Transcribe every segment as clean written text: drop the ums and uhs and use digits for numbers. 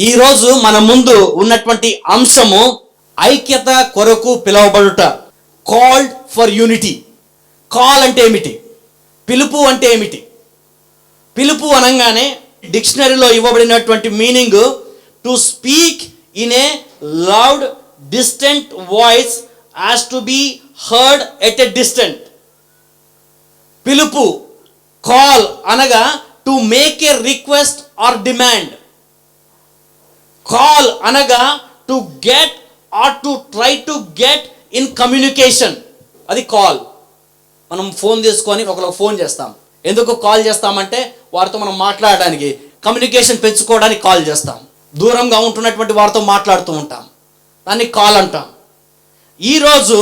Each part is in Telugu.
ఈరోజు మన ముందు ఉన్నటువంటి అంశము ఐక్యత కొరకు పిలువబడుట, కాల్డ్ ఫర్ యూనిటీ. కాల్ అంటే ఏమిటి? పిలుపు అంటే ఏమిటి? పిలుపు అనగానే డిక్షనరీలో ఇవ్వబడినటువంటి meaning to speak in a loud distant voice as to be heard at a distant. పిలుపు, కాల్ అనగా to make a request or demand. Call అనగా to get or to try to get in communication. అది కాల్. మనం ఫోన్ తీసుకొని ఒకరికి ఫోన్ చేస్తాం. ఎందుకు కాల్ చేస్తామంటే వారితో మనం మాట్లాడడానికి, కమ్యూనికేషన్ పెంచుకోవడానికి కాల్ చేస్తాం. దూరంగా ఉంటున్నటువంటి వారితో మాట్లాడుతూ ఉంటాం, దాన్ని కాల్ అంటాం. ఈరోజు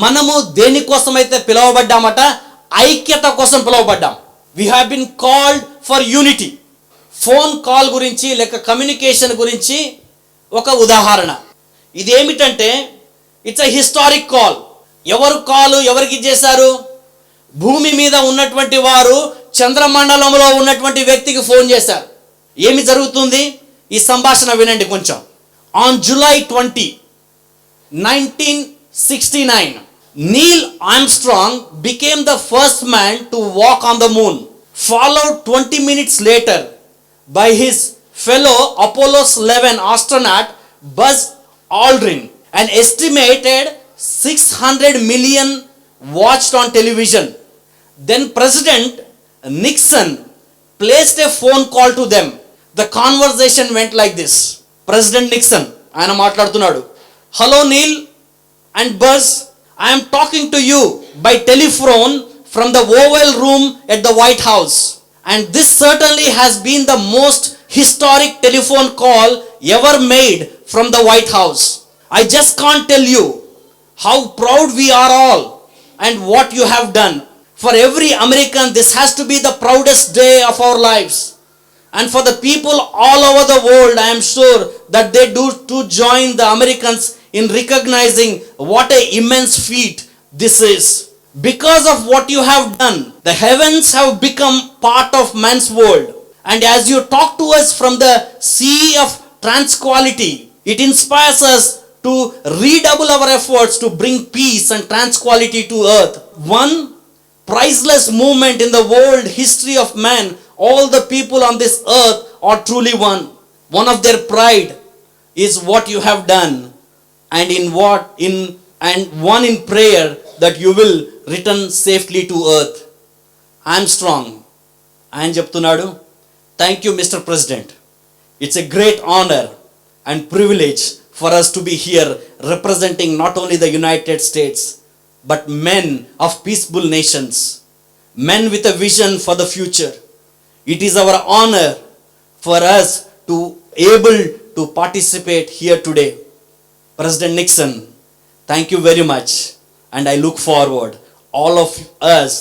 మనము దేనికోసమైతే పిలువబడ్డామట, ఐక్యత కోసం పిలువబడ్డాం. We have been called for unity. Phone call గురించి లేక కమ్యూనికేషన్ గురించి ఒక ఉదాహరణ. ఇదేమిటంటే ఇట్స్ ఎ హిస్టారిక్ కాల్. ఎవరు కాల్ ఎవరికి చేశారు? భూమి మీద ఉన్నటువంటి వారు చంద్రమండలంలో ఉన్నటువంటి వ్యక్తికి ఫోన్ చేశారు. ఏమి జరుగుతుంది? ఈ సంభాషణ వినండి కొంచెం. On July 20, 1969, Neil Armstrong became the first man to walk on the moon, followed 20 minutes later by his fellow Apollo 11 astronaut Buzz Aldrin. An estimated 600 million watched on television. Then President Nixon placed a phone call to them. The conversation went like this. President Nixon ఆయన మాట్లాడుతున్నాడు. Hello Neil and Buzz, I am talking to you by telephone from the Oval Room at the White House. And this certainly has been the most historic telephone call ever made from the White House. I just can't tell you how proud we are all and what you have done. For every American, this has to be the proudest day of our lives. And for the people all over the world, I am sure that they do to join the Americans in recognizing what an immense feat this is. Because of what you have done, the heavens have become part of man's world. And as you talk to us from the sea of tranquility, it inspires us to redouble our efforts to bring peace and tranquility to earth. One priceless moment in the world history of man. All the people on this earth are truly one. One of their pride is what you have done, and one in prayer that you will return safely to earth. Armstrong ఆయన చెప్తున్నాడు, thank you mister president. It's a great honour and privilege for us to be here representing not only the United States but men of peaceful nations, men with a vision for the future. It is our honor for us to able to participate here today. President Nixon, thank you very much, and I look forward, all of us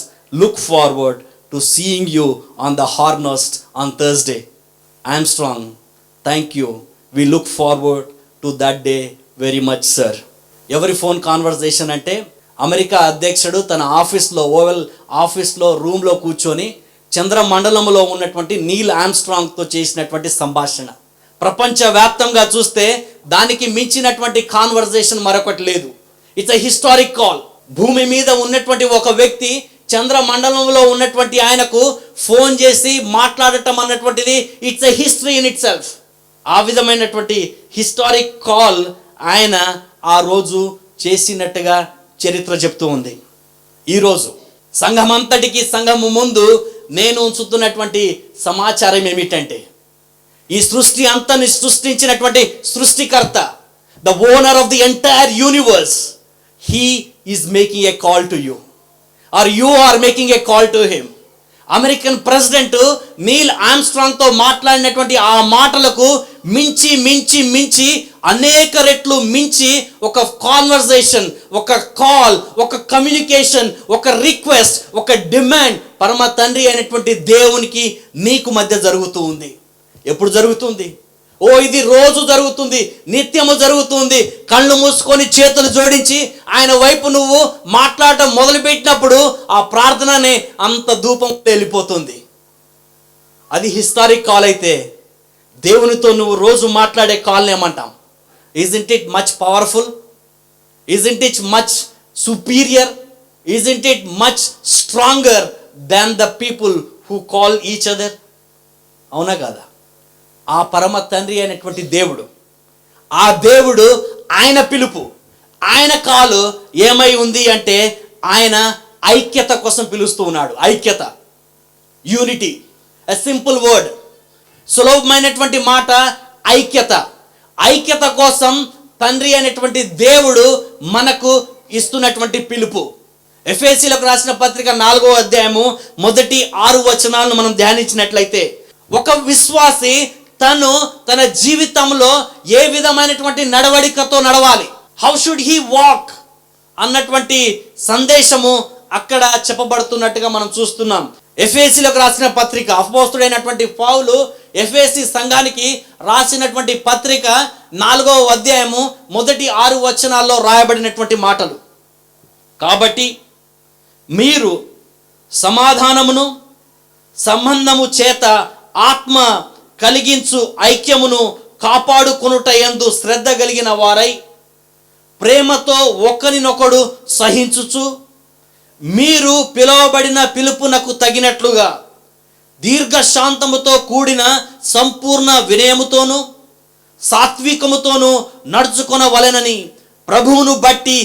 look forward to seeing you on the Hornist on Thursday. Armstrong, thank you. We look forward to that day very much sir. ఎవరి ఫోన్ కాన్వర్జేషన్ అంటే అమెరికా అధ్యక్షుడు తన ఆఫీస్లో, ఓవెల్ ఆఫీస్లో రూమ్లో కూర్చొని చంద్రమండలంలో ఉన్నటువంటి నీల్ ఆర్మ్స్ట్రాంగ్తో చేసినటువంటి సంభాషణ. ప్రపంచవ్యాప్తంగా చూస్తే దానికి మించినటువంటి కాన్వర్జేషన్ మరొకటి లేదు. It's a historic call. భూమి మీద ఉన్నటువంటి ఒక వ్యక్తి చంద్రమండలంలో ఉన్నటువంటి ఆయనకు ఫోన్ చేసి మాట్లాడటం అన్నటువంటిది it's a history in it self. ఆ విధమైనటువంటి హిస్టారిక్ కాల్ ఆయన ఆ రోజు చేసినట్టుగా చరిత్ర చెప్తూ ఉంది. ఈరోజు సంఘమంతటికి, సంఘము ముందు నేను ఉంచుతున్నటువంటి సమాచారం ఏమిటంటే, ఈ సృష్టి అంతని సృష్టించినటువంటి సృష్టికర్త, the owner of the entire universe, he is making a call to you or you are making a call to him. American president Neil ఆర్మ్స్ట్రాంగ్తో మాట్లాడినటువంటి ఆ మాటలకు మించి మించి మించి అనేక రెట్లు మించి ఒక కాన్వర్జేషన్, ఒక కాల్, ఒక కమ్యూనికేషన్, ఒక రిక్వెస్ట్, ఒక డిమాండ్ పరమ తండ్రి అయినటువంటి దేవునికి నీకు మధ్య జరుగుతూ ఉంది. ఎప్పుడు జరుగుతుంది? ఓ ఇది రోజు జరుగుతుంది, నిత్యము జరుగుతుంది. కళ్ళు మూసుకొని చేతులు జోడించి ఆయన వైపు నువ్వు మాట్లాడటం మొదలుపెట్టినప్పుడు ఆ ప్రార్థననే అంత ధూపం వెళ్ళిపోతుంది. అది హిస్టారిక్ కాల్ అయితే, దేవునితో నువ్వు రోజు మాట్లాడే కాల్ని ఏమంటాం? Isn't it much powerful? Isn't it much superior? Isn't it much stronger than the people who call each other? అవునా కదా? ఆ పరమ తండ్రి అయినటువంటి దేవుడు, ఆ దేవుడు ఆయన పిలుపు, ఆయన కాలు ఏమై ఉంది అంటే ఆయన ఐక్యత కోసం పిలుస్తూ ఉన్నాడు. ఐక్యత, యూనిటీ. ఎ సింపుల్ వర్డ్, సులభమైనటువంటి మాట ఐక్యత. ఐక్యత కోసం తండ్రి అయినటువంటి దేవుడు మనకు ఇస్తున్నటువంటి పిలుపు. ఎఫెసీలకు రాసిన పత్రిక 4వ అధ్యాయము మొదటి 6 వచనాలను మనం ధ్యానించినట్లయితే, ఒక విశ్వాసి తన జీవితంలో ఏ విధమైనటువంటి నడవడికతో నడవాలి, హౌ షుడ్ హీ వాక్ అన్నటువంటి సందేశము అక్కడ చెప్పబడుతున్నట్టుగా మనం చూస్తున్నాం. ఎఫెసీలకు రాసిన పత్రిక, అపోస్తలుడైనటువంటి పౌలు ఎఫెసీ సంఘానికి రాసినటువంటి పత్రిక 4వ అధ్యాయము మొదటి 6 వచనాల్లో రాయబడినటువంటి మాటలు. కాబట్టి మీరు సమాధానమును సంబంధము చేత ఆత్మ కలిగించు ఐక్యమును కాపాడుకొనుట యందు శ్రద్ధ కలిగిన వారై ప్రేమతో ఒకరినొకడు సహించుచు, మీరు పిలువబడిన పిలుపునకు తగినట్లుగా దీర్ఘశాంతముతో కూడిన సంపూర్ణ వినయముతోను సాత్వికముతోను నడుచుకొనవలెనని ప్రభువును బట్టి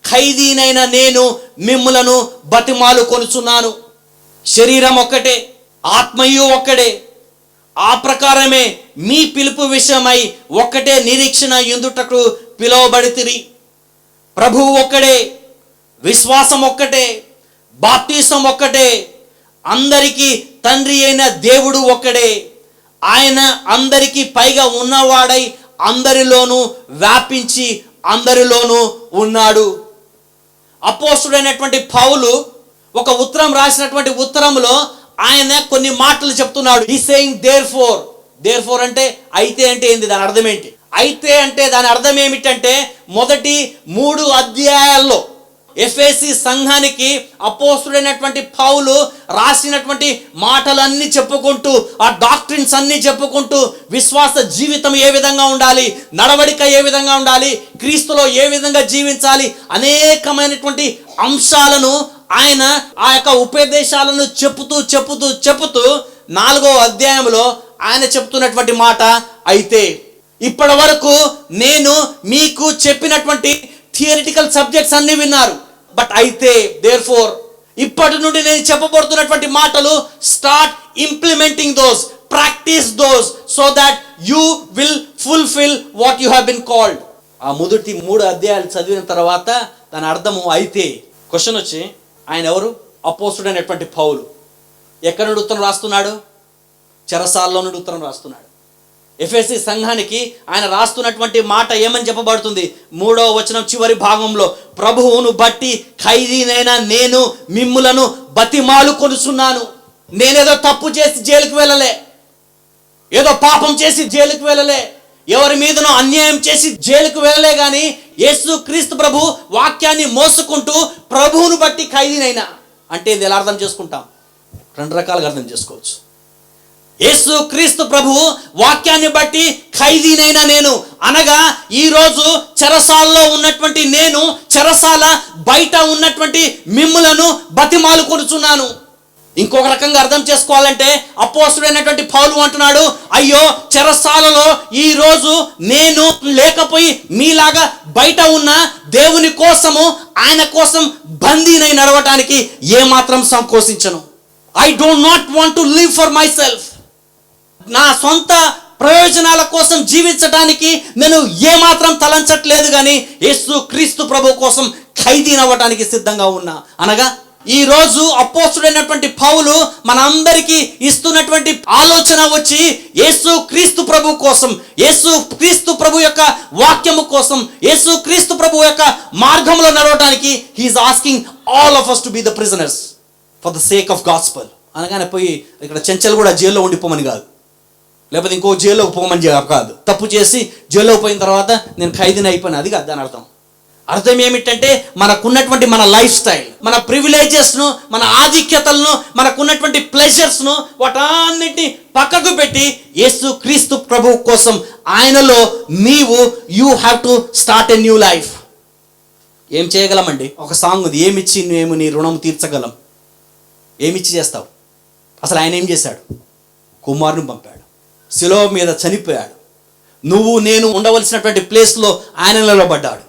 ఖైదీనైన నేను మిమ్ములను బతిమాలు కొనుచున్నాను. శరీరం ఒక్కటే, ఆత్మయు ఒక్కడే. ఆ ప్రకారమే మీ పిలుపు విషయమై ఒక్కటే నిరీక్షణ ఎందుటకు పిలువబడితిరి. ప్రభువు ఒక్కడే, విశ్వాసం ఒక్కటే, బాప్తిసం ఒక్కటే, అందరికీ తండ్రి అయిన దేవుడు ఒక్కడే. ఆయన అందరికీ పైగా ఉన్నవాడై అందరిలోనూ వ్యాపించి అందరిలోనూ ఉన్నాడు. అపోస్తలుడైనటువంటి పౌలు ఒక ఉత్తరం రాసినటువంటి ఉత్తరంలో ఆయన కొన్ని మాటలు చెప్తున్నాడు. హి సేయింగ్ దేర్ ఫోర్ అంటే అయితే అంటే ఏంది, దాని అర్థం ఏంటి? అయితే అంటే దాని అర్థం ఏమిటంటే, మొదటి 3 అధ్యాయాల్లో ఎఫెసీ సంఘానికి అపోస్తలుడైనటువంటి పౌలు రాసినటువంటి మాటలన్నీ చెప్పుకుంటూ, ఆ డాక్ట్రిన్స్ అన్నీ చెప్పుకుంటూ, విశ్వాస జీవితం ఏ విధంగా ఉండాలి, నడవడిక ఏ విధంగా ఉండాలి, క్రీస్తులో ఏ విధంగా జీవించాలి, అనేకమైనటువంటి అంశాలను ఆయన ఆ యొక్క ఉపదేశాలను చెప్పుతూ 4వ అధ్యాయంలో ఆయన చెప్తున్నటువంటి మాట అయితే. ఇప్పటి వరకు నేను మీకు చెప్పినటువంటి థియరిటికల్ సబ్జెక్ట్స్ అన్ని విన్నారు, బట్ అయితే దేర్ ఫోర్ ఇప్పటి నుండి నేను చెప్పబడుతున్నటువంటి మాటలు start implementing those, practice those, so that you will fulfil what you have been called. ఆ మొదటి 3 అధ్యాయాలు చదివిన తర్వాత దాని అర్థము అయితే. క్వశ్చన్ వచ్చి, ఆయన ఎవరు? అపోస్తలుడైనటువంటి పౌలు. ఎక్కడి నుండి ఉత్తరం రాస్తున్నాడు? చెరసాల్లో నుండి ఉత్తరం రాస్తున్నాడు. ఎఫెసీ సంఘానికి ఆయన రాస్తున్నటువంటి మాట ఏమని చెప్పబడుతుంది? 3వ వచనం చివరి భాగంలో, ప్రభువును బట్టి ఖైదీనైనా నేను మిమ్ములను బతిమాలు కొనుచున్నాను. నేనేదో తప్పు చేసి జైలుకు వెళ్ళలే, ఏదో పాపం చేసి జైలుకు వెళ్ళలే, ఎవరి మీదనో అన్యాయం చేసి జైలుకు వెళ్ళలే, కానీ యేసు క్రీస్తు ప్రభు వాక్యాన్ని మోసుకుంటూ ప్రభువును బట్టి ఖైదీనైనా అంటే ఇది ఎలా అర్థం చేసుకుంటాం? 2 రకాలుగా అర్థం చేసుకోవచ్చు. యేసు క్రీస్తు ప్రభు వాక్యాన్ని బట్టి ఖైదీనైనా నేను అనగా, ఈరోజు చెరసాలలో ఉన్నటువంటి నేను చెరసాల బయట ఉన్నటువంటి మిమ్ములను బతిమాలు కొనుచున్నాను. ఇంకొక రకంగా అర్థం చేసుకోవాలంటే, అపోస్తలుడైనటువంటి పౌలు అంటున్నాడు, అయ్యో చెరసాలలో ఈ రోజు నేను లేకపోయి మీలాగా బయట ఉన్న దేవుని కోసము, ఆయన కోసం బందీనై నడవటానికి ఏమాత్రం సంకోచించను. I don't not want to live for myself. నా సొంత ప్రయోజనాల కోసం జీవించడానికి నేను ఏమాత్రం తలంచట్లేదు, కానీ యేసు క్రీస్తు ప్రభు కోసం ఖైదీనవ్వటానికి సిద్ధంగా ఉన్నా. అనగా ఈరోజు అపోస్తలుడైనటువంటి పౌలు మనందరికీ ఇస్తున్నటువంటి ఆలోచన వచ్చి, యేసు క్రీస్తు ప్రభు కోసం, యేసు క్రీస్తు ప్రభు యొక్క వాక్యము కోసం, యేసు క్రీస్తు ప్రభు యొక్క మార్గంలో నడవడానికి he's asking all of us to be the prisoners for the sake of gospel. అనగానే పోయి ఇక్కడ చెంచల్ కూడా జైల్లో ఉండిపోమని కాదు, లేకపోతే ఇంకో జైల్లోకి పోమని కాదు. తప్పు చేసి జైల్లోకి పోయిన తర్వాత నేను ఖైదీని అయిపోయినా, అది కాదు దాని అర్థం. అర్థం ఏమిటంటే మనకున్నటువంటి మన లైఫ్ స్టైల్, మన ప్రివిలేజెస్ను, మన ఆధిక్యతలను, మనకున్నటువంటి ప్లెజర్స్ను వాటన్నిటిని పక్కకు పెట్టి యేసు క్రీస్తు ప్రభు కోసం ఆయనలో you have to start a new life. ఏం చేయగలమండి? ఒక సాంగ్ ఉంది, ఏమిచ్చి మేము నీ రుణం తీర్చగలం. ఏమిచ్చి చేస్తావు? అసలు ఆయన ఏం చేశాడు? కుమారుని పంపాడు, శిలువ మీద చనిపోయాడు. నువ్వు నేను ఉండవలసినటువంటి ప్లేస్లో ఆయన నిలబడ్డాడు.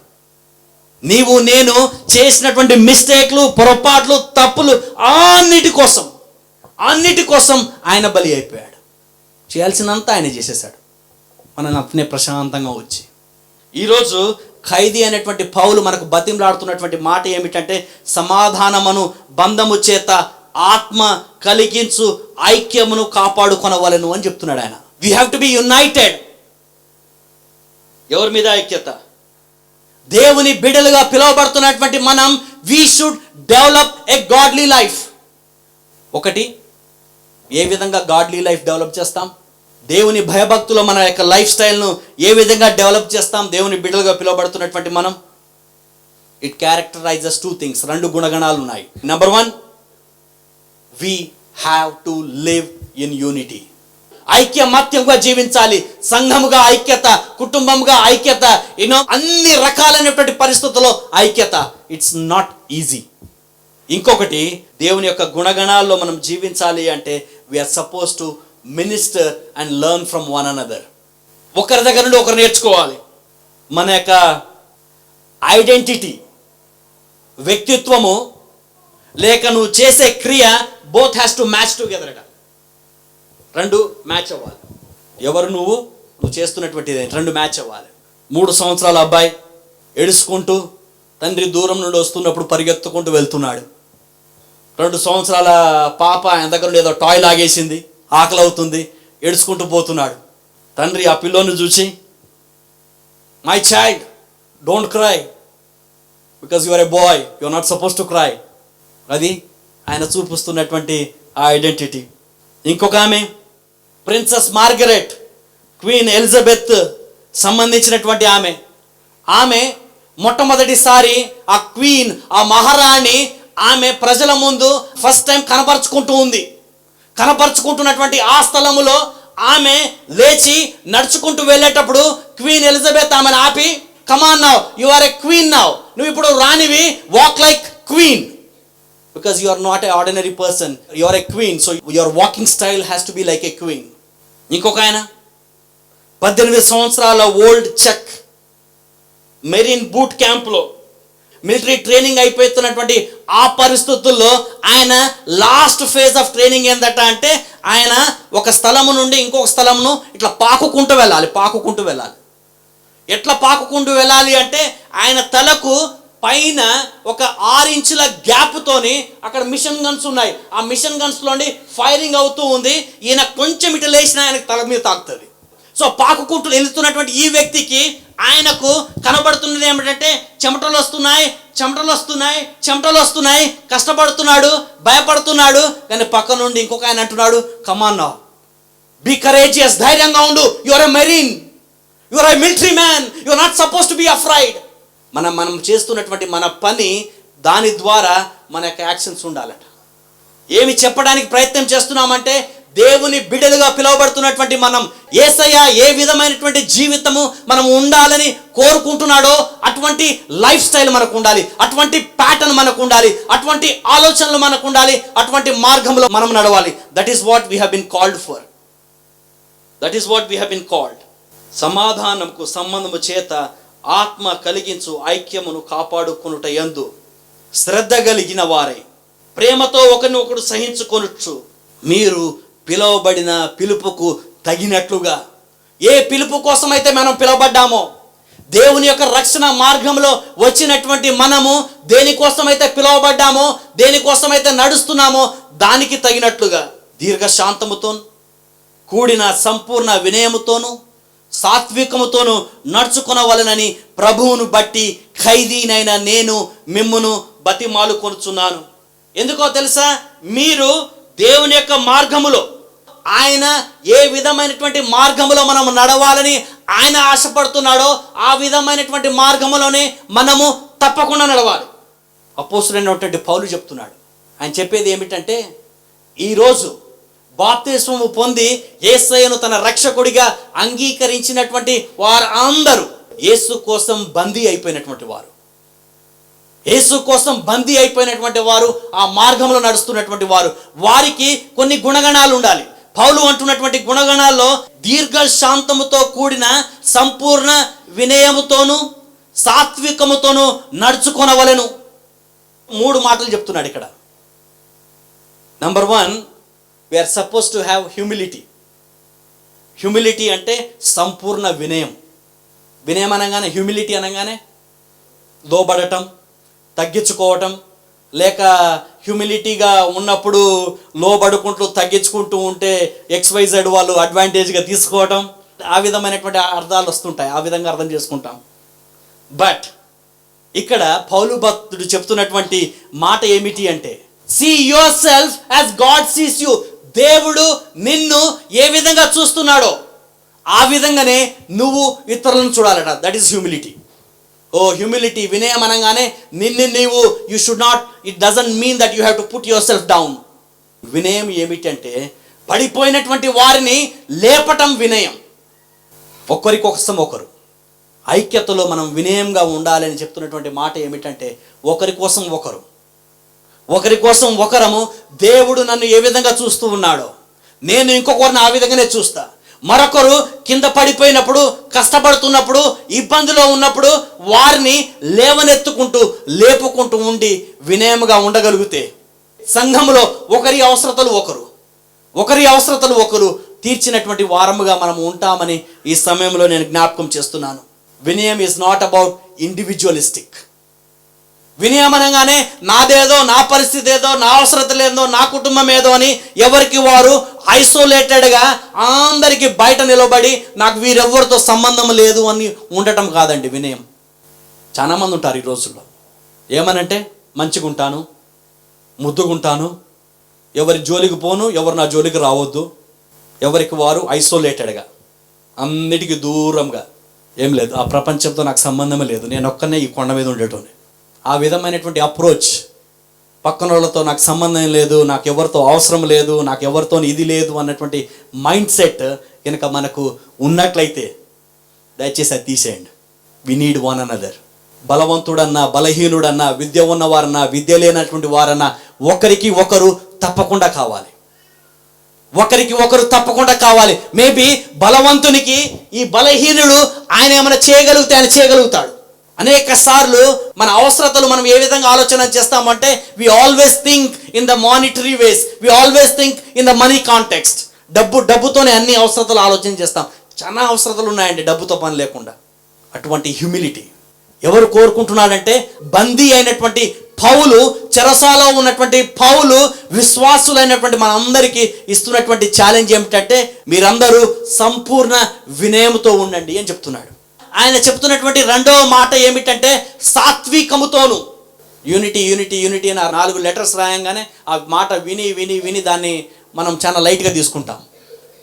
నీవు నేను చేసినటువంటి మిస్టేక్లు, పొరపాట్లు, తప్పులు అన్నిటి కోసం ఆయన బలి అయిపోయాడు. చేయాల్సినంత ఆయన చేసేసాడు. మనం అట్నే ప్రశాంతంగా వచ్చి ఈరోజు ఖైదీ అనేటువంటి పౌలు మనకు బతిమలాడుతున్నటువంటి మాట ఏమిటంటే, సమాధానమును బంధము చేత ఆత్మ కలిగించు ఐక్యమును కాపాడుకొనవలెను అని చెప్తున్నాడు ఆయన. We have to be United. ఎవరి మీద ఐక్యత? దేవుని బిడ్డలుగా పిలువబడుతున్నటువంటి మనం we should develop a godly life. ఒకటి, ఏ విధంగా గాడ్లీ లైఫ్ డెవలప్ చేస్తాం? దేవుని భయభక్తులో మన యొక్క లైఫ్ స్టైల్ను ఏ విధంగా డెవలప్ చేస్తాం? దేవుని బిడ్డలుగా పిలువబడుతున్నటువంటి మనం, ఇట్ క్యారెక్టరైజెస్ 2 things. 2 గుణగణాలు ఉన్నాయి. Number 1, we have to live in unity. ఐక్యమత్యంగా జీవించాలి. సంఘముగా ఐక్యత, కుటుంబంగా ఐక్యత, అన్ని రకాలైనటువంటి పరిస్థితుల్లో ఐక్యత. It's not easy. ఇంకొకటి, దేవుని యొక్క గుణగణాల్లో మనం జీవించాలి అంటే we are suppose to minister and learn from one another. ఒకరి దగ్గర నుండి ఒకరు నేర్చుకోవాలి. మన యొక్క ఐడెంటిటీ, వ్యక్తిత్వము లేక నువ్వు చేసే క్రియ both has to match together. 2 match అవ్వాలి. ఎవరు నువ్వు చేస్తున్నటువంటిది 2 మ్యాచ్ అవ్వాలి. 3 సంవత్సరాల అబ్బాయి ఏడుచుకుంటూ తండ్రి దూరం నుండి వస్తున్నప్పుడు పరిగెత్తుకుంటూ వెళ్తున్నాడు. 2 సంవత్సరాల పాప ఆయన దగ్గర నుండి ఏదో టాయ్ లాగేసింది, ఆకలి అవుతుంది, ఏడుచుకుంటూ పోతున్నాడు. తండ్రి ఆ పిల్లోని చూసి, my child don't cry because you are a boy, you are not suppose to cry. అది ఆయన చూపిస్తున్నటువంటి ఆ ఐడెంటిటీ. ఇంకొక ఆమె ప్రిన్సెస్ మార్గరెట్, క్వీన్ ఎలిజబెత్ సంబంధించినటువంటి ఆమె మొట్టమొదటిసారి ఆ క్వీన్, ఆ మహారాణి, ఆమె ప్రజల ముందు ఫస్ట్ టైం కనపరుచుకుంటున్నటువంటి ఆ స్థలములో ఆమె లేచి నడుచుకుంటూ వెళ్ళేటప్పుడు క్వీన్ ఎలిజబెత్ ఆమెను ఆపి, come on now, you are a queen now, నువ్వు ఇప్పుడు రాణివి, walk like queen. Because you are not an ordinary person, you are a queen, so your walking style has to be like a queen. ఇంకొక ఆయన 18 సంవత్సరాల ఓల్డ్ చెక్ మెరీన్ బూట్ క్యాంప్లో మిలిటరీ ట్రైనింగ్ అయిపోతున్నటువంటి ఆ పరిస్థితుల్లో ఆయన లాస్ట్ ఫేజ్ ఆఫ్ ట్రైనింగ్ ఏందట అంటే, ఆయన ఒక స్థలము నుండి ఇంకొక స్థలమును ఇట్లా పాకుకుంటూ వెళ్ళాలి. ఎట్లా పాకుకుంటూ వెళ్ళాలి అంటే, ఆయన తలకు పైన ఒక 6 ఇంచుల గ్యాప్తోని అక్కడ మిషన్ గన్స్ ఉన్నాయి. ఆ మిషన్ గన్స్లోండి ఫైరింగ్ అవుతూ ఉంది. ఈయన కొంచెం ఇటు లేచినా ఆయనకు తల మీద తాకుతుంది. సో పాకుకుంటూ వెళ్తున్నటువంటి ఈ వ్యక్తికి ఆయనకు కనబడుతున్నది ఏమిటంటే, చెమటలు వస్తున్నాయి, కష్టపడుతున్నాడు, భయపడుతున్నాడు. కానీ పక్క నుండి ఇంకొక ఆయన అంటున్నాడు, కమాన్ నౌ, బీ కరేజియస్, ధైర్యంగా ఉండు, you are a marine, you are a military man, you are not suppose to be afraid. మనం చేస్తున్నటువంటి మన పని, దాని ద్వారా మన యొక్క యాక్షన్స్ ఉండాలట. ఏమి చెప్పడానికి ప్రయత్నం చేస్తున్నామంటే, దేవుని బిడ్డలుగా పిలువబడుతున్నటువంటి మనం యేసయ్య ఏ విధమైనటువంటి జీవితము మనం ఉండాలని కోరుకుంటున్నాడో అటువంటి లైఫ్ స్టైల్ మనకు ఉండాలి, అటువంటి ప్యాటర్న్ మనకు ఉండాలి, అటువంటి ఆలోచనలు మనకు ఉండాలి, అటువంటి మార్గంలో మనం నడవాలి. That is what we have been called for. సమాధానముకు సంబంధము చేత ఆత్మ కలిగించు ఐక్యమును కాపాడుకొనుట యందు శ్రద్ధ కలిగిన వారై ప్రేమతో ఒకరినొకడు సహించుకొనొచ్చు. మీరు పిలువబడిన పిలుపుకు తగినట్లుగా, ఏ పిలుపు కోసమైతే మనం పిలువబడ్డామో, దేవుని యొక్క రక్షణ మార్గంలో వచ్చినటువంటి మనము దేనికోసమైతే పిలువబడ్డామో, దేనికోసమైతే నడుస్తున్నామో దానికి తగినట్లుగా దీర్ఘశాంతముతో కూడిన సంపూర్ణ వినయముతోను సాత్వికముతోను నడుచుకొనవలెనని ప్రభువును బట్టి ఖైదీనైన నేను మిమ్మును బతిమాలుకొనుచున్నాను. ఎందుకో తెలుసా? మీరు దేవుని యొక్క మార్గములో, ఆయన ఏ విధమైనటువంటి మార్గములో మనం నడవాలని ఆయన ఆశపడుతున్నాడో ఆ విధమైనటువంటి మార్గములోనే మనము తప్పకుండా నడవాలి. అపోస్తలుడైనటువంటి పౌలు చెప్తున్నాడు. ఆయన చెప్పేది ఏమిటంటే, ఈరోజు బాప్తిస్మము పొంది యేసయ్యను తన రక్షకుడిగా అంగీకరించినటువంటి వారు అందరూ యేసు కోసం బందీ అయిపోయినటువంటి వారు. యేసు కోసం బందీ అయిపోయినటువంటి వారు, ఆ మార్గంలో నడుస్తున్నటువంటి వారు, వారికి కొన్ని గుణగణాలు ఉండాలి. పౌలు అంటున్నటువంటి గుణగణాల్లో దీర్ఘశాంతముతో కూడిన సంపూర్ణ వినయముతోనూ సాత్వికముతోనూ నడుచుకొనవలెను. 3 మాటలు చెప్తున్నాడు ఇక్కడ. Number 1, we're suppose to have humility. Humility అంటే సంపూర్ణ వినయం. వినయం అనగానే, హ్యూమిలిటీ అనగానే లోబడటం, తగ్గించుకోవటం, లేక హ్యూమిలిటీగా ఉన్నప్పుడు లోబడుకుంటూ తగ్గించుకుంటూ ఉంటే XYZ వాళ్ళు అడ్వాంటేజ్గా తీసుకోవటం, ఆ విధమైనటువంటి అర్థాలు వస్తుంటాయి. ఆ విధంగా అర్థం చేసుకుంటాం. బట్ ఇక్కడ పౌలు భక్తుడు చెప్తున్నటువంటి మాట ఏమిటి అంటే, see yourself as God sees you. దేవుడు నిన్ను ఏ విధంగా చూస్తున్నాడో ఆ విధంగానే నువ్వు ఇతరులను చూడాలట. That is humility. హ్యూమిలిటీ, వినయం అనగానే నిన్ను నీవు, you should not, it doesn't mean that you have to put yourself down. వినయం ఏమిటంటే పడిపోయినటువంటి వారిని లేపటం వినయం. ఒకరికోసం ఒకరు ఐక్యతలో మనం వినయంగా ఉండాలని చెప్తున్నటువంటి మాట ఏమిటంటే, ఒకరి కోసం ఒకరము దేవుడు నన్ను ఏ విధంగా చూస్తూ ఉన్నాడో నేను ఇంకొకరిని ఆ విధంగానే చూస్తా. మరొకరు కింద పడిపోయినప్పుడు, కష్టపడుతున్నప్పుడు, ఇబ్బందిలో ఉన్నప్పుడు వారిని లేవనెత్తుకుంటూ లేపుకుంటూ ఉండి వినయంగా ఉండగలిగితే సంఘములో ఒకరి అవసరతలు ఒకరు తీర్చినటువంటి వారముగా మనం ఉంటామని ఈ సమయంలో నేను జ్ఞాపకం చేస్తున్నాను. వినయం ఈజ్ నాట్ అబౌట్ ఇండివిజువలిస్టిక్. వినయం అనగానే నాదేదో, నా పరిస్థితి ఏదో, నా అవసరతలు ఏదో, నా కుటుంబం ఏదో అని ఎవరికి వారు ఐసోలేటెడ్గా అందరికీ బయట నిలబడి నాకు వీరెవ్వరితో సంబంధం లేదు అని ఉండటం కాదండి వినయం. చాలామంది ఉంటారు ఈ రోజుల్లో. ఏమనంటే, మంచిగా ఉంటాను, ముద్దుగుంటాను, ఎవరి జోలికి పోను, ఎవరు నా జోలికి రావద్దు, ఎవరికి వారు ఐసోలేటెడ్గా, అన్నిటికీ దూరంగా, ఏం లేదు, ఆ ప్రపంచంతో నాకు సంబంధమే లేదు, నేను ఒక్కనే ఈ కొండ మీద ఉండేటోని, ఆ విధమైనటువంటి అప్రోచ్, పక్కన వాళ్ళతో నాకు సంబంధం లేదు, నాకు ఎవరితో అవసరం లేదు, నాకు ఎవరితో ఇది లేదు అన్నటువంటి మైండ్ సెట్ కనుక మనకు ఉన్నట్లయితే దయచేసి అది తీసేయండి. We need one another. బలవంతుడన్నా, బలహీనుడన్నా, విద్య ఉన్నవారన్నా, విద్య లేనటువంటి వారన్నా ఒకరికి ఒకరు తప్పకుండా కావాలి. మేబీ బలవంతునికి ఈ బలహీనుడు ఆయన ఏమైనా చేయగలిగితే ఆయన చేయగలుగుతాడు. అనేక సార్లు మన అవసరతలు మనం ఏ విధంగా ఆలోచన చేస్తామంటే, we always think in the monetary ways, we always think in the money context. డబ్బుతోనే అన్ని అవసరతలు ఆలోచన చేస్తాం. చాలా అవసరతలు ఉన్నాయండి డబ్బుతో పని లేకుండా. అటువంటి హ్యూమిలిటీ ఎవరు కోరుకుంటున్నాడంటే, బందీ అయినటువంటి పౌలు, చెరసాలో ఉన్నటువంటి పౌలు విశ్వాసులైనటువంటి మనందరికీ ఇస్తున్నటువంటి ఛాలెంజ్ ఏమిటంటే, మీరందరూ సంపూర్ణ వినయముతో ఉండండి అని చెప్తున్నాడు. ఆయన చెప్తున్నటువంటి రెండవ మాట ఏమిటంటే, సాత్వికముతోను. యూనిటీ అని 4 లెటర్స్ రాయంగానే ఆ మాట విని దాన్ని మనం చాలా లైట్గా తీసుకుంటాం.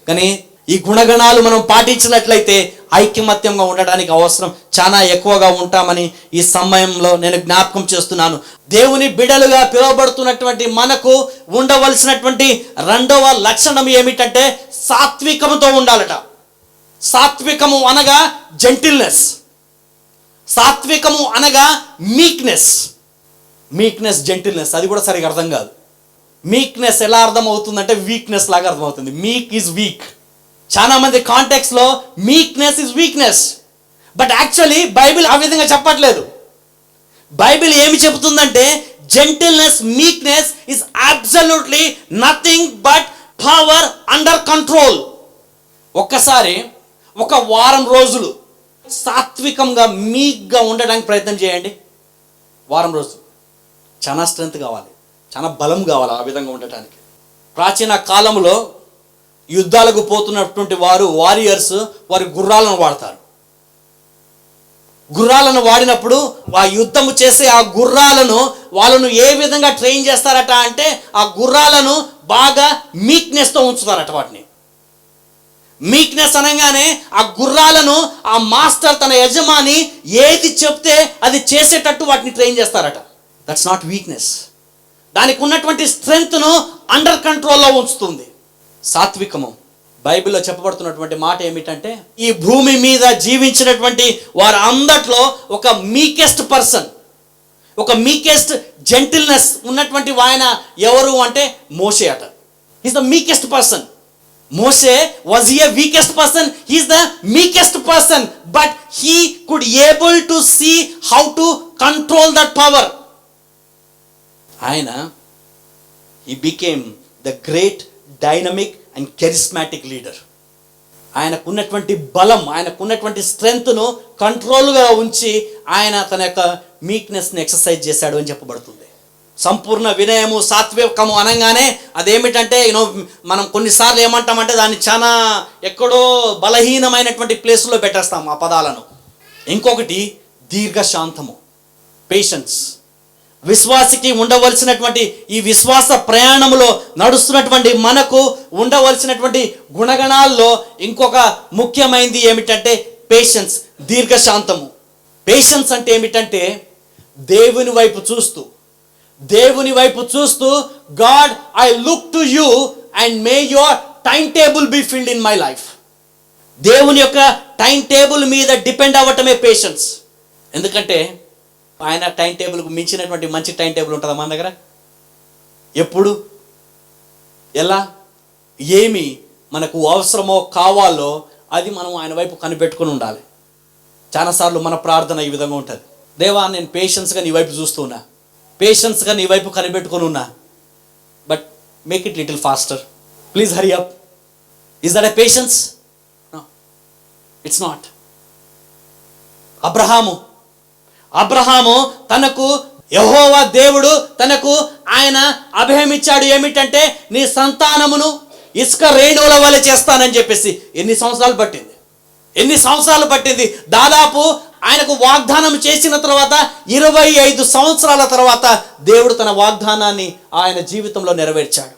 కానీ ఈ గుణగణాలు మనం పాటించినట్లయితే ఐకమత్యంగా ఉండడానికి అవసరం చాలా ఎక్కువగా ఉంటామని ఈ సమయంలో నేను జ్ఞాపకం చేస్తున్నాను. దేవుని బిడ్డలుగా పిలువబడుతున్నటువంటి మనకు ఉండవలసినటువంటి రెండవ లక్షణం ఏమిటంటే, సాత్వికముతో ఉండాలట. సాత్వికము అనగా జెంటిల్నెస్, సాత్వికము అనగా మీక్నెస్, జెంటిల్నెస్ అది కూడా సరిగా అర్థం కాదు. మీక్నెస్ ఎలా అర్థం అవుతుందంటే వీక్నెస్ లాగా అర్థమవుతుంది. మీక్ ఈజ్ వీక్. చాలా మంది కాంటెక్స్లో meekness is weakness, but actually Bible ఆ విధంగా చెప్పట్లేదు. బైబిల్ ఏమి చెబుతుందంటే, gentleness, meekness is absolutely nothing but power under control. ఒక్కసారి ఒక వారం రోజులు సాత్వికంగా, మీక్గా ఉండడానికి ప్రయత్నం చేయండి. వారం రోజులు చాలా స్ట్రెంత్ కావాలి, చాలా బలం కావాలి ఆ విధంగా ఉండటానికి. ప్రాచీన కాలంలో యుద్ధాలకు పోతున్నటువంటి వారియర్స్ వారి గుర్రాలను వాడతారు. గుర్రాలను వాడినప్పుడు ఆ యుద్ధము చేసే ఆ గుర్రాలను వాళ్ళను ఏ విధంగా ట్రైన్ చేస్తారట అంటే, ఆ గుర్రాలను బాగా మీక్నెస్తో ఉంచుతారట. మీక్నెస్ అనగానే ఆ గుర్రాలను ఆ మాస్టర్ తన యజమాని ఏది చెప్తే అది చేసేటట్టు వాటిని ట్రైన్ చేస్తారట. That's not weakness. దానికి ఉన్నటువంటి స్ట్రెంగ్త్ను అండర్ కంట్రోల్లో ఉంచుతుంది. సాత్వికము బైబిల్లో చెప్పబడుతున్నటువంటి మాట ఏమిటంటే, ఈ భూమి మీద జీవించినటువంటి వారు అందట్లో ఒక మీకెస్ట్ పర్సన్, ఒక మీకెస్ట్ జెంటిల్నెస్ ఉన్నటువంటి ఆయన ఎవరు అంటే మోషే అట. Is the meekest person. Moshe, was he a weakest person? He is the meekest person, but he could able to see how to control that power. Aina, he became the great dynamic and charismatic leader. ఆయనకున్నటువంటి బలం, ఆయనకున్నటువంటి స్ట్రెంగ్త్ను కంట్రోల్గా ఉంచి ఆయన తన యొక్క మీక్నెస్ని ఎక్సర్సైజ్ చేశాడు అని చెప్పబడుతుంది. సంపూర్ణ వినయము, సాత్వికము అనగానే అదేమిటంటే మనం కొన్నిసార్లు ఏమంటామంటే దాన్ని చాలా ఎక్కడో బలహీనమైనటువంటి ప్లేస్లో పెట్టేస్తాం ఆ పదాలను. ఇంకొకటి దీర్ఘశాంతము, పేషెన్స్. విశ్వాసికి ఉండవలసినటువంటి ఈ విశ్వాస ప్రయాణంలో నడుస్తున్నటువంటి మనకు ఉండవలసినటువంటి గుణగణాల్లో ఇంకొక ముఖ్యమైనది ఏమిటంటే పేషెన్స్, దీర్ఘశాంతము. పేషెన్స్ అంటే ఏమిటంటే దేవుని వైపు చూస్తూ God, I look to you and May your time table be filled in my life. దేవుని యొక్క టైం టేబుల్ మీద డిపెండ్ అవ్వటమే పేషెన్స్. ఎందుకంటే ఆయన టైం టేబుల్కు మించినటువంటి మంచి టైం టేబుల్ ఉంటుందా మన దగ్గర? ఎప్పుడు, ఎలా, ఏమి మనకు అవసరమో కావాలో అది మనం ఆయన వైపు కనిపెట్టుకుని ఉండాలి. చాలాసార్లు మన ప్రార్థన ఈ విధంగా ఉంటుంది, దేవా నేను పేషెన్స్గా నీ వైపు చూస్తున్నా, పేషెన్స్గా నీ వైపు కనిపెట్టుకొని ఉన్నా, but make it little faster, please hurry up. Is that a patience? No, it's not. Abraham తనకు యెహోవా దేవుడు తనకు ఆయన అభయమిచ్చాడు ఏమిటంటే, నీ సంతానమును ఇసుక రేణువుల వలె చేస్తానని చెప్పేసి. ఎన్ని సంవత్సరాలు పట్టింది? దాదాపు ఆయనకు వాగ్దానం చేసిన తర్వాత 25 సంవత్సరాల తర్వాత దేవుడు తన వాగ్దానాన్ని ఆయన జీవితంలో నెరవేర్చాడు.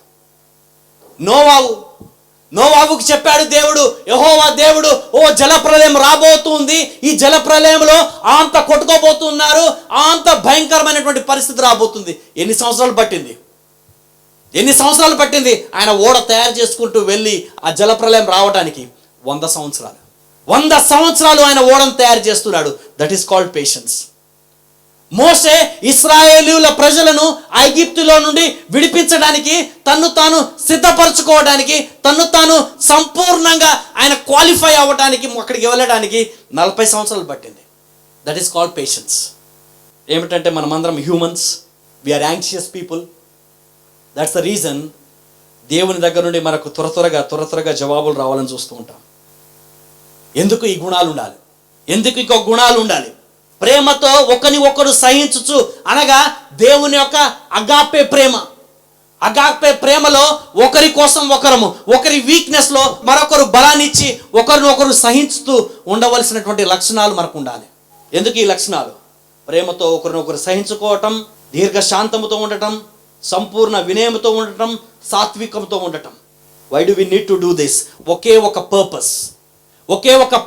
నోవాహుకు చెప్పాడు దేవుడు, యెహోవా దేవుడు, ఓ జలప్రలయం రాబోతుంది, ఈ జలప్రలయంలో అంత కొట్టుకోబోతున్నారు, అంత భయంకరమైనటువంటి పరిస్థితి రాబోతుంది. ఎన్ని సంవత్సరాలు పట్టింది ఆయన ఓడ తయారు చేసుకుంటూ వెళ్ళి ఆ జలప్రలయం రావడానికి? 100 సంవత్సరాలు ఆయన ఓడను తయారు చేస్తున్నాడు. That is called patience. మోషే ఇశ్రాయేలీయుల ప్రజలను ఐగుప్తులో నుండి విడిపించడానికి, తన్ను తాను సిద్ధపరచుకోవడానికి, తన్ను తాను సంపూర్ణంగా ఆయన క్వాలిఫై అవ్వడానికి, అక్కడికి వెళ్ళడానికి 40 సంవత్సరాలు పట్టింది. That is called patience. ఏమిటంటే మనమందరం humans, we're anxious people. That's the reason దేవుని దగ్గర నుండి మనకు త్వరగా జవాబులు రావాలని చూస్తూ ఉంటాం. ఎందుకు ఈ గుణాలు ఉండాలి? ఎందుకు ఇంకొక గుణాలు ఉండాలి? ప్రేమతో ఒకరిని ఒకరు సహించుచు అనగా దేవుని యొక్క అగాపే ప్రేమలో ఒకరి కోసం ఒకరి వీక్నెస్లో మరొకరు బలాన్నిచ్చి ఒకరినొకరు సహించుతూ ఉండవలసినటువంటి లక్షణాలు మనకు ఉండాలి. ఎందుకు ఈ లక్షణాలు? ప్రేమతో ఒకరినొకరు సహించుకోవటం, దీర్ఘశాంతముతో ఉండటం, సంపూర్ణ వినయముతో ఉండటం, సాత్వికంతో ఉండటం. Why do we need to do this? ఒకే ఒక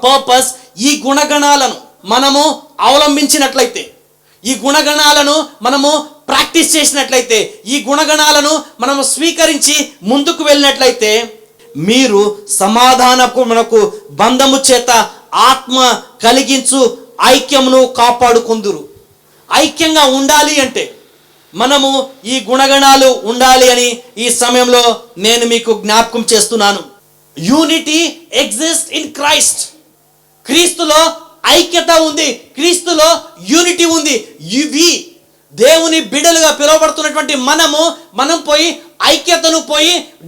పర్పస్. ఈ గుణగణాలను మనము అవలంబించినట్లయితే, ఈ గుణగణాలను మనము ప్రాక్టీస్ చేసినట్లయితే, ఈ గుణగణాలను మనము స్వీకరించి ముందుకు వెళ్ళినట్లయితే, మీరు సమాధానమునకు బంధము చేత ఆత్మ కలిగించు ఐక్యమును కాపాడుకొందురు. ఐక్యంగా ఉండాలి అంటే మనము ఈ గుణగణాలు ఉండాలి అని ఈ సమయంలో నేను మీకు జ్ఞాపకం చేస్తున్నాను. Unity exist in Christ. క్రీస్తులో ఐక్యత ఉంది, క్రీస్తులో యూనిటీ ఉంది. ఇవి దేవుని బిడ్డలుగా పిలువబడుతున్నటువంటి మనం పోయి ఐక్యతను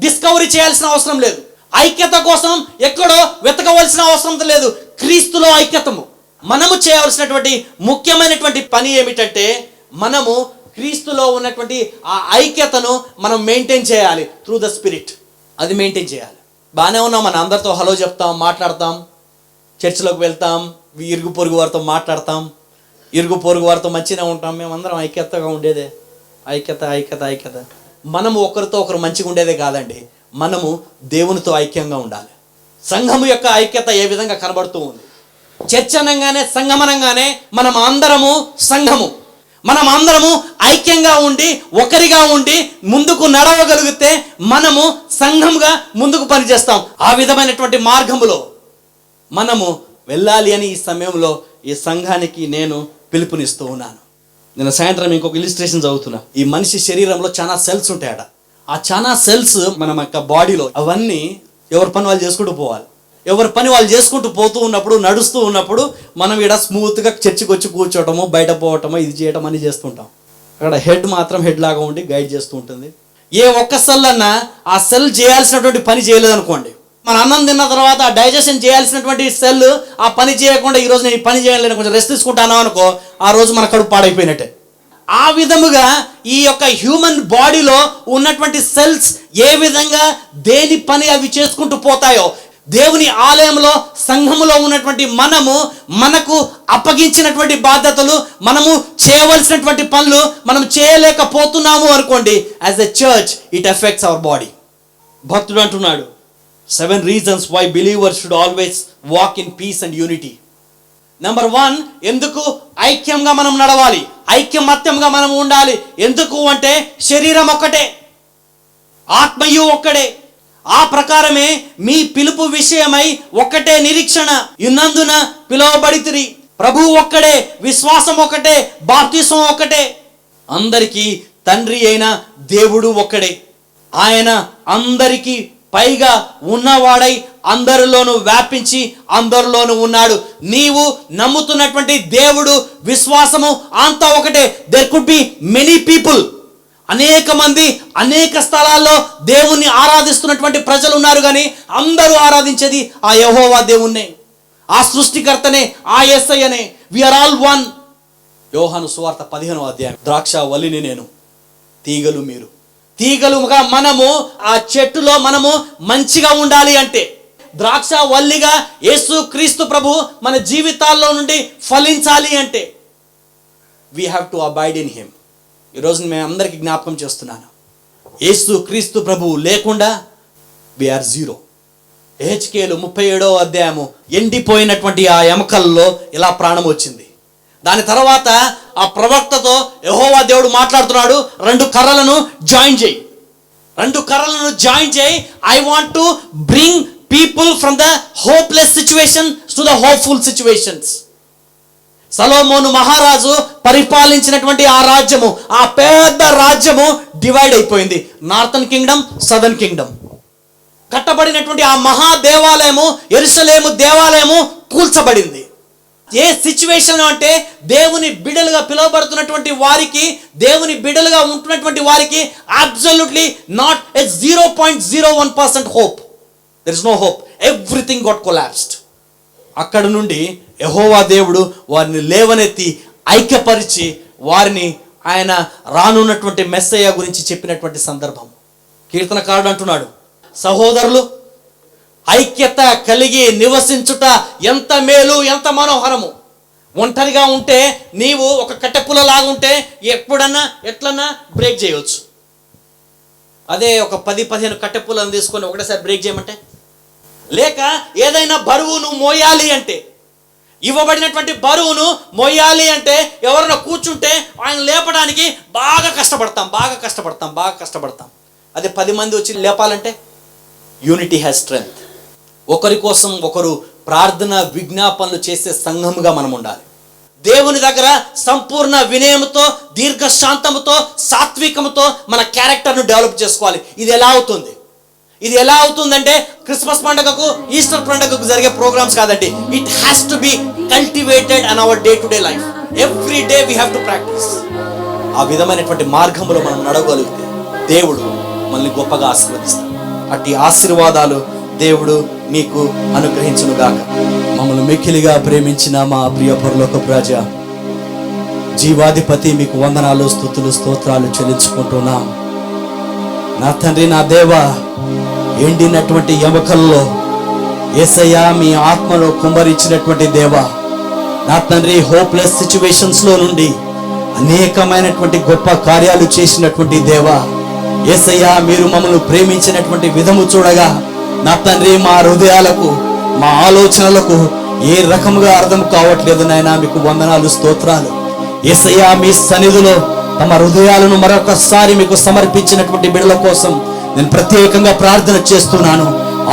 డిస్కవరీ చేయాల్సిన అవసరం లేదు. ఐక్యత కోసం ఎక్కడో వెతకవలసిన అవసరం లేదు. క్రీస్తులో ఐక్యతము. మనము చేయవలసినటువంటి ముఖ్యమైనటువంటి పని ఏమిటంటే, మనము క్రీస్తులో ఉన్నటువంటి ఆ ఐక్యతను మనం మెయింటైన్ చేయాలి త్రూ ద స్పిరిట్. అది మెయింటైన్ చేయాలి. బాగానే ఉన్నాం, మన అందరితో హలో చెప్తాం, మాట్లాడతాం, చర్చిలోకి వెళ్తాం, ఇరుగు పొరుగు వారితో మాట్లాడతాం, ఇరుగు పొరుగు వారితో మంచిగా ఉంటాం. మేమందరం ఐక్యతగా ఉండేదే. ఐక్యత మనము ఒకరితో ఒకరు మంచిగా ఉండేదే కాదండి, మనము దేవునితో ఐక్యంగా ఉండాలి. సంఘము యొక్క ఐక్యత ఏ విధంగా కనబడుతూ ఉంది? చర్చ అనగానే, సంఘమనంగానే మనం అందరము సంఘము, మనం అందరము ఐక్యంగా ఉండి ఒకరిగా ఉండి ముందుకు నడవగలిగితే మనము సంఘంగా ముందుకు పనిచేస్తాం. ఆ విధమైనటువంటి మార్గములో మనము వెళ్ళాలి అని ఈ సమయంలో ఈ సంఘానికి నేను పిలుపునిస్తూ ఉన్నాను. నేను సాయంత్రం ఇంకొక ఇలిస్ట్రేషన్ చదువుతున్నా. ఈ మనిషి శరీరంలో చాలా సెల్స్ ఉంటాయట. ఆ చాలా సెల్స్ మన యొక్క బాడీలో, అవన్నీ ఎవరి పని వాళ్ళు చేసుకుంటూ పోవాలి. ఎవరి పని వాళ్ళు చేసుకుంటూ పోతూ ఉన్నప్పుడు, నడుస్తూ ఉన్నప్పుడు మనం ఇక్కడ స్మూత్గా చర్చికి వచ్చి కూర్చోవటము, బయట పోవటము, ఇది చేయటం అని చేస్తుంటాం. అక్కడ హెడ్ మాత్రం హెడ్ లాగా ఉండి గైడ్ చేస్తూ ఉంటుంది. ఏ ఒక్క సెల్ అన్నా ఆ సెల్ చేయాల్సినటువంటి పని చేయలేదనుకోండి, మన అన్నం తిన్న తర్వాత ఆ డైజెషన్ చేయాల్సినటువంటి సెల్ ఆ పని చేయకుండా ఈరోజు నేను ఈ పని చేయలేను, కొంచెం రెస్ట్ తీసుకుంటాను అనుకో, ఆ రోజు మన కడుపు పాడైపోయినట్టే. ఆ విధముగా ఈ యొక్క హ్యూమన్ బాడీలో ఉన్నటువంటి సెల్స్ ఏ విధంగా దేని పని అవి చేసుకుంటూ పోతాయో, దేవుని ఆలయంలో సంఘములో ఉన్నటువంటి మనకు అప్పగించినటువంటి బాధ్యతలు, మనము చేయవలసినటువంటి పనులు మనం చేయలేకపోతున్నాము అనుకోండి, as a church it effects our body. భక్తుడు అంటున్నాడు, 7 reasons why believers should always walk in peace and unity. Number 1, ఎందుకు ఐక్యంగా మనం నడవాలి, ఐక్యమత్యంగా మనం ఉండాలి. ఎందుకు అంటే శరీరం ఒక్కటే, ఆత్మయు ఒక్కడే. ఆ ప్రకారమే మీ పిలుపు విషయమై ఒక్కటే నిరీక్షణ యున్నందున పిలువబడితిరి. ప్రభువు ఒక్కడే, విశ్వాసం ఒక్కటే, బాప్తిసం ఒక్కటే. అందరికీ తండ్రి అయిన దేవుడు ఒక్కడే. ఆయన అందరికీ పైగా ఉన్నవాడై అందరిలోనూ వ్యాపించి అందరిలోనూ ఉన్నాడు. నీవు నమ్ముతున్నటువంటి దేవుడు, విశ్వాసము అంతా ఒకటే. There could be many people, అనేక మంది అనేక స్థలాల్లో దేవుణ్ణి ఆరాధిస్తున్నటువంటి ప్రజలు ఉన్నారు, కానీ అందరూ ఆరాధించేది ఆ యెహోవా దేవుణ్ణే, ఆ సృష్టికర్తనే, ఆ యేసయ్యనే. We are all one. యోహాను సువార్త 15వ అధ్యాయం, ద్రాక్ష వల్లిని నేను, తీగలు మీరు. తీగలుగా మనము ఆ చెట్టులో మనము మంచిగా ఉండాలి అంటే, ద్రాక్ష వల్లిగా యేసు క్రీస్తు ప్రభు మన జీవితాల్లో నుండి ఫలించాలి అంటే, we have to abide in him. ఈరోజు మేము అందరికీ జ్ఞాపకం చేస్తున్నాను, యేసు క్రీస్తు ప్రభువు లేకుండా వీఆర్ జీరో. హెచ్కేలు 37వ అధ్యాయము, ఎండిపోయినటువంటి ఆ ఎముకల్లో ఇలా ప్రాణం వచ్చింది. దాని తర్వాత ఆ ప్రవక్తతో యెహోవా దేవుడు మాట్లాడుతున్నాడు, 2 కర్రలను జాయిన్ చేయి, 2 కర్రలను జాయిన్ చేయి. I want to bring people from the hopeless situation to the hopeful situations. సొలొమోను మహారాజు పరిపాలించినటువంటి ఆ రాజ్యము, ఆ పెద్ద రాజ్యము డివైడ్ అయిపోయింది. Northern kingdom, southern kingdom. కట్టబడినటువంటి ఆ మహా దేవాలయము, యెరూషలేము దేవాలయము కూల్చబడింది. ఏ సిచ్యువేషన్ అంటే, దేవుని బిడ్డలుగా పిలువబడుతున్నటువంటి వారికి, దేవుని బిడ్డలుగా ఉంటున్నటువంటి వారికి absolutely not a 0.01% hope. There is no hope. Everything got collapsed. అక్కడ నుండి యెహోవా దేవుడు వారిని లేవనెత్తి ఐక్యపరిచి వారిని ఆయన రానున్నటువంటి మెస్సయ్య గురించి చెప్పినటువంటి సందర్భం. కీర్తనకారుడు అంటున్నాడు, సహోదరులు ఐక్యత కలిగి నివసించుట ఎంత మేలు, ఎంత మనోహరము. ఒంటరిగా ఉంటే నీవు ఒక కట్టెపుల్లలాగా ఉంటే ఎప్పుడన్నా ఎట్లన్నా బ్రేక్ చేయవచ్చు. అదే ఒక 10-15 కట్టెపుల్లను తీసుకొని ఒకటేసారి బ్రేక్ చేయమంటే, లేక ఏదైనా బరువును మోయాలి అంటే, ఇవ్వబడినటువంటి బరువును మోయాలి అంటే, ఎవరైనా కూర్చుంటే ఆయన లేపడానికి బాగా కష్టపడతాం. అదే 10 మంది వచ్చి లేపాలంటే, యూనిటీ హ్యాస్ స్ట్రెంగ్త్. ఒకరి కోసం ఒకరు ప్రార్థన విజ్ఞాపనలు చేసే సంఘముగా మనం ఉండాలి. దేవుని దగ్గర సంపూర్ణ వినయముతో, దీర్ఘశాంతముతో, సాత్వికముతో మన క్యారెక్టర్ను డెవలప్ చేసుకోవాలి. ఇది ఎలా అవుతుందంటే, క్రిస్మస్ పండుగకు, ఈస్టర్ పండుగకు జరిగే ప్రోగ్రామ్స్ కాదండి. It has to be cultivated an hour day to day life. Every day we have to practice. ఆ విధమైనటువంటి మార్గంలో మనం నడవగలిగితే దేవుడు మనల్ని గొప్పగా ఆశీర్వదిస్తాడు. అట్టి ఆశీర్వాదాలు దేవుడు మీకు అనుగ్రహించును గాక. మమ్మల్ని మిక్కిలిగా ప్రేమించిన మా ప్రియ పరలోకపు రాజా, జీవాధిపతి, మీకు వందనాలు, స్తుతులు, స్తోత్రాలు చెల్లించుకుంటున్నాం. నా తండ్రి, నా దేవా, ఎండినటువంటి ఎముకల్లో యేసయ్యా మీ ఆత్మను కుమ్మరించినటువంటి దేవా, నా తండ్రి, హోప్లెస్ సిచ్యువేషన్స్ లో నుండి అనేకమైనటువంటి గొప్ప కార్యాలు చేసినటువంటి దేవా, యేసయ్యా మీరు మమ్మల్ని ప్రేమించినటువంటి విధము చూడగా నా తండ్రి మా హృదయాలకు మా ఆలోచనలకు ఏ రకముగా అర్థం కావట్లేదు నాయన, మీకు వందనాలు స్తోత్రాలు. యేసయ్యా మీ సన్నిధిలో తమ హృదయాలను మరొకసారి మీకు సమర్పించినటువంటి బిడ్డల కోసం నేను ప్రత్యేకంగా ప్రార్థన చేస్తున్నాను.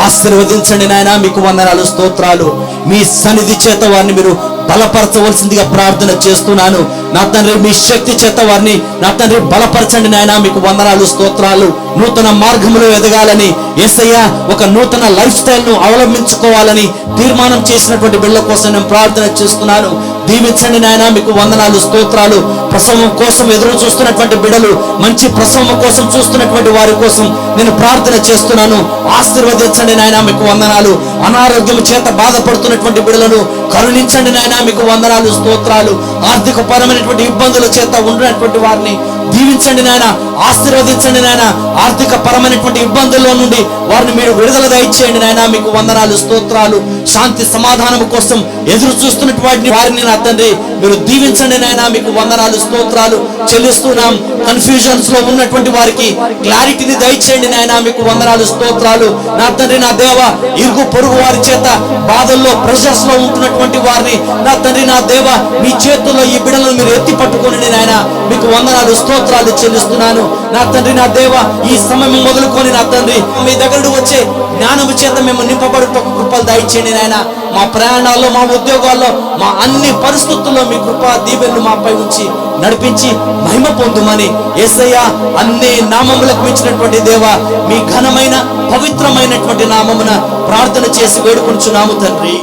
ఆశీర్వదించండి నాయన, మీకు వందనాలు స్తోత్రాలు. మీ సన్నిధి చేత వారిని మీరు బలపరచవలసిందిగా ప్రార్థన చేస్తున్నాను. నా తండ్రి మీ శక్తి చేత వారిని నా తండ్రి బలపరచండి నాయన, మీకు వందనాలు స్తోత్రాలు. నూతన మార్గంలో ఎదగాలని యేసయ్య ఒక నూతన లైఫ్ స్టైల్ ను అవలంబించుకోవాలని తీర్మానం చేసినటువంటి బిడ్డల కోసం నేను ప్రార్థన చేస్తున్నాను. దీవించండి నాయన, మీకు వందనాలు స్తోత్రాలు. ప్రసవం కోసం ఎదురు చూస్తున్నటువంటి బిడ్డలు, మంచి ప్రసవం కోసం చూస్తున్నటువంటి వారి కోసం నేను ప్రార్థన చేస్తున్నాను. ఆశీర్వదించండి నాయన, మీకు వందనాలు. అనారోగ్యం చేత బాధపడుతున్నటువంటి బిడ్డలను కరుణించండి నాయన, మీకు వందనాలు స్తోత్రాలు. ఆర్థిక పరమైనటువంటి ఇబ్బందుల చేత ఉన్నటువంటి వారిని దీవించండి నాయన, ఆశీర్వదించండి నాయన. ఆర్థిక పరమైనటువంటి ఇబ్బందుల్లో నుండి వారిని మీరు విడుదల దయచేయండి నాయన, మీకు వందనాలు స్తోత్రాలు. శాంతి సమాధానం కోసం ఎదురు చూస్తున్నటువంటి వారిని నా తండ్రి మీరు దీవించండి నాయన, మీకు వందనాలు స్తోత్రాలు చెల్లిస్తున్నాం. కన్ఫ్యూజన్స్ లో ఉన్నటువంటి వారికి క్లారిటీని దయచేయండి నాయన, మీకు వందనాలు స్తోత్రాలు. నా తండ్రి నా దేవ, ఇరుగు పొరుగు వారి చేత బాధల్లో ప్రెషర్స్ లో ఉంటున్నటువంటి వారిని నా తండ్రి నా దేవ, మీ చేతుల్లో ఈ బిడ్డలను మీరు ఎత్తి పట్టుకోండి నాయన, మీకు వందనాలు స్తోత్రాలు చెల్లిస్తున్నాను. నా తండ్రి నా దేవ, ఈ సమయం మొదలుకొని నా తండ్రి మీ దగ్గర వచ్చే జ్ఞానము చేత మేము నింపబడుటకు కృపలు దయచేయండి నాయన. మా ప్రయాణాల్లో, మా ఉద్యోగాల్లో, మా అన్ని పరిస్థితుల్లో మీ కృపా దీవెనలు మాపై ఉంచి నడిపించి మహిమ పొందుమని యేసయ్య అన్ని నామములకు మించినటువంటి దేవ, మీ ఘనమైన పవిత్రమైనటువంటి నామమున ప్రార్థన చేసి వేడుకొంచున్నాము తండ్రి.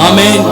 ఆమేన్.